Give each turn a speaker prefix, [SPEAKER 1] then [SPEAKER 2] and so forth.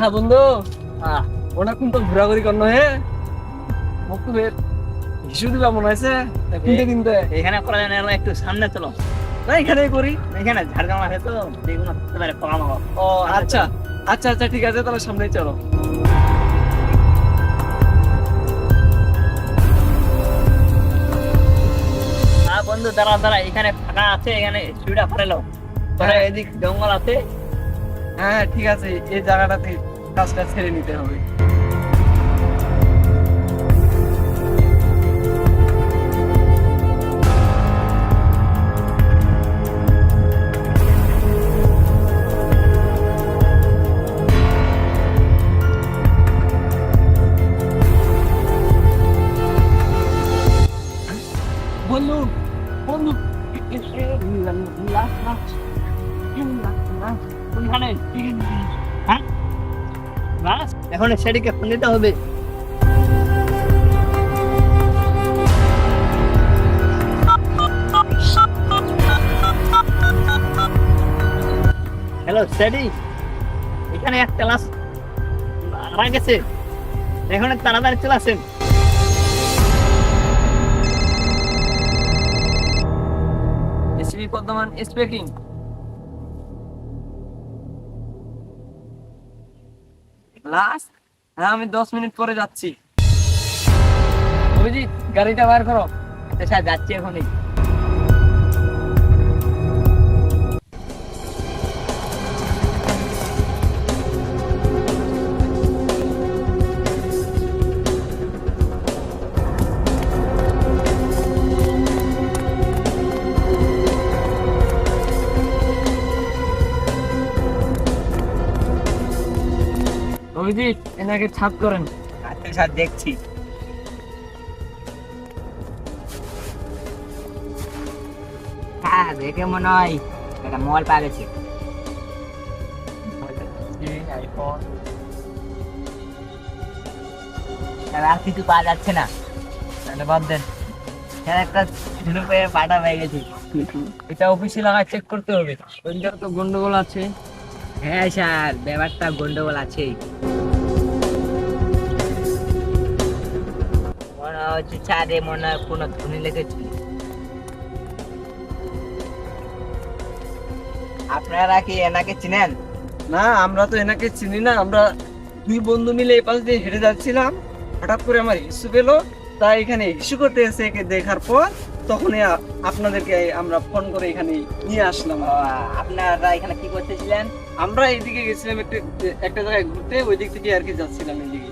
[SPEAKER 1] আহা বন্ধু,
[SPEAKER 2] আহ,
[SPEAKER 1] অনেকক্ষণ তো ঘোরাঘুরি করলো হে মকুবের হিসু দিবা মনে হয়েছে কিনতে কিনতে।
[SPEAKER 2] এখানে করা যায় না, এলো একটু সামনে চলো।
[SPEAKER 1] না এখানেই করি।
[SPEAKER 2] এখানে ঝাড়গ্রাম আছে তো, যেগুলো করতে পারে কম হবে।
[SPEAKER 1] ও আচ্ছা আচ্ছা আচ্ছা ঠিক আছে, তাহলে সামনেই চলো।
[SPEAKER 2] বন্ধু দাঁড়া দাঁড়া, এখানে ফাঁকা আছে, এখানে সুবিধা করে লো। পরে
[SPEAKER 1] হ্যাঁ।
[SPEAKER 2] এদিক জঙ্গল আছে।
[SPEAKER 1] হ্যাঁ ঠিক আছে, এই জায়গাটাতে কাজটা ছেড়ে নিতে হবে। বন্ধু বন্ধু
[SPEAKER 2] কোনখানে? হ্যাঁ বাস, এখন সেদিকে ফোন দিতে হবে। হ্যালো সেডি, এখানে একটা লাশ মারা গেছে, এখন তাড়াতাড়ি চলে আসেন।
[SPEAKER 1] SB Bardhaman speaking. লাস্ট, হ্যাঁ আমি 10 মিনিট পরে যাচ্ছি। অভিজিৎ গাড়িটা বার করো।
[SPEAKER 2] আচ্ছা স্যার, যাচ্ছি এখনই।
[SPEAKER 1] অভিজিৎ এনাকে ছাদ করেন।
[SPEAKER 2] আচ্ছা স্যার, দেখছি। হ্যাঁ, দেখে মনে হয় একটা মোবাইল পাওয়া গেছে।
[SPEAKER 1] আইফোন।
[SPEAKER 2] স্যার, আর কিছু পাওয়া যাচ্ছে না।
[SPEAKER 1] তাহলে বাদ দেন।
[SPEAKER 2] স্যার, একটা ঝুনুপে পাটা পেয়ে গেছি।
[SPEAKER 1] এটা অফিসে লাগায় চেক করতে হবে, ওইটার তো গন্ডগোল আছে।
[SPEAKER 2] হ্যাঁ স্যার, ব্যাপারটা গন্ডগোল আছে। মনে হচ্ছে স্যার, এ মনে হয় কোনো ধ্বনি লেগেছে। আপনারা কি এনাকে চিনেন?
[SPEAKER 1] না আমরা তো এনাকে চিনি না, আমরা দুই বন্ধু মিলে এই পাশ দিয়ে হেঁটে যাচ্ছিলাম, হঠাৎ করে আমার ইস্যু পেলো, তাই এখানে ইস্যু করতে এসে একে দেখার পর তখনই আপনাদেরকে আমরা ফোন করে এখানে নিয়ে আসলাম।
[SPEAKER 2] আপনারা এখানে কি করতেছিলেন?
[SPEAKER 1] আমরা এইদিকে গেছিলাম, একটা একটা জায়গায় ঘুরতে, ওই দিক থেকে আর কি যাচ্ছিলাম এইদিকে।